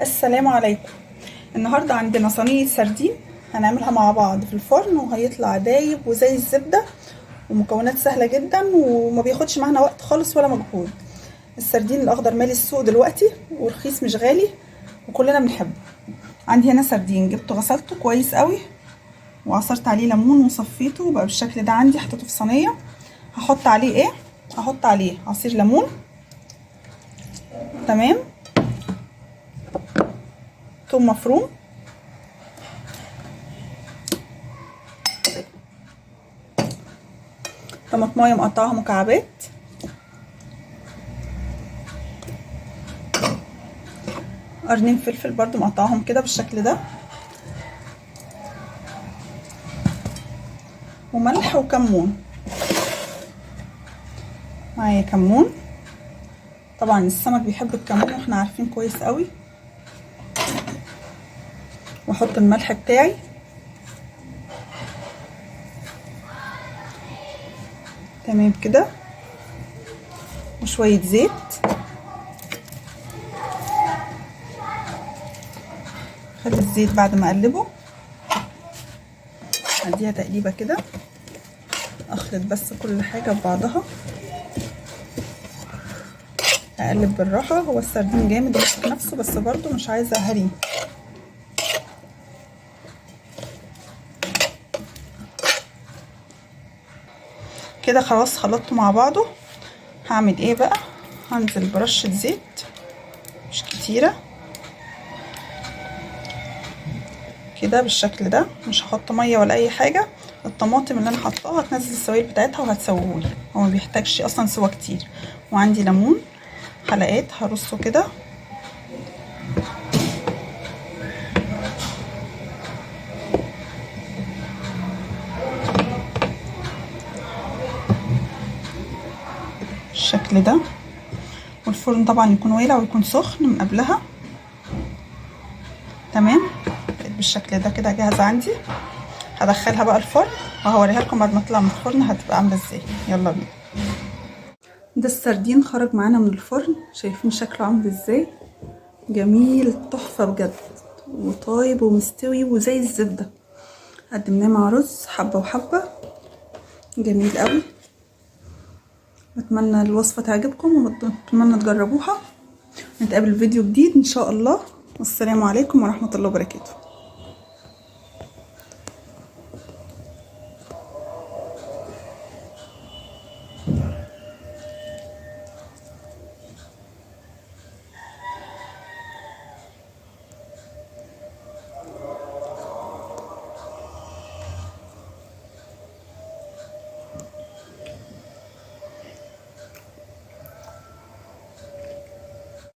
السلام عليكم. النهارده عندنا صينيه سردين هنعملها مع بعض في الفرن وهيطلع دايب وزي الزبده، ومكونات سهله جدا وما بياخدش معانا وقت خالص ولا مجهود. السردين الاخضر مالي السوق دلوقتي ورخيص مش غالي وكلنا بنحبه. عندي هنا سردين جبته غسلته كويس قوي وعصرت عليه ليمون وصفيته بقى بالشكل ده. عندي حطيته في صينيه. هحط عليه ايه؟ هحط عليه عصير ليمون، تمام، ثوم مفروم، طماطمايه مقطعها مكعبات، قرنين فلفل برضو مقطعهم كده بالشكل ده، وملح وكمون. معايا كمون، طبعا السمك بيحب الكمون واحنا عارفين كويس قوي. واحط الملح بتاعي، تمام كده، وشويه زيت. خد الزيت بعد ما اقلبه اديها تقليبه كده، اخلط بس كل حاجه ببعضها، اقلب بالراحه. هو السردين جامد وماسك نفسه بس برضو مش عايزه اهريه. كده خلاص خلطته مع بعضه. هعمل ايه بقى؟ هنزل برشه زيت مش كتيره كده بالشكل ده، مش هحط ميه ولا اي حاجه. الطماطم اللي انا حطاها هتنزل السوائل بتاعتها وهتسويهولي، هو ما بيحتاجش اصلا سوا كتير. وعندي ليمون حلقات هرصه كده، بالشكل ده. والفرن طبعا يكون والع ويكون سخن من قبلها، تمام. بالشكل ده كده جاهزه عندي. هدخلها بقى الفرن وهوريها لكم بعد ما تطلع من الفرن هتبقى عامله ازاي. يلا بينا. ده السردين خرج معانا من الفرن، شايفين شكله عامل ازاي؟ جميل تحفه بجد، وطايب ومستوي وزي الزبده. قدمناه مع رز حبه وحبه، جميل قوي. اتمنى الوصفه تعجبكم واتمنى تجربوها. نتقابل في فيديو جديد ان شاء الله، والسلام عليكم ورحمه الله وبركاته.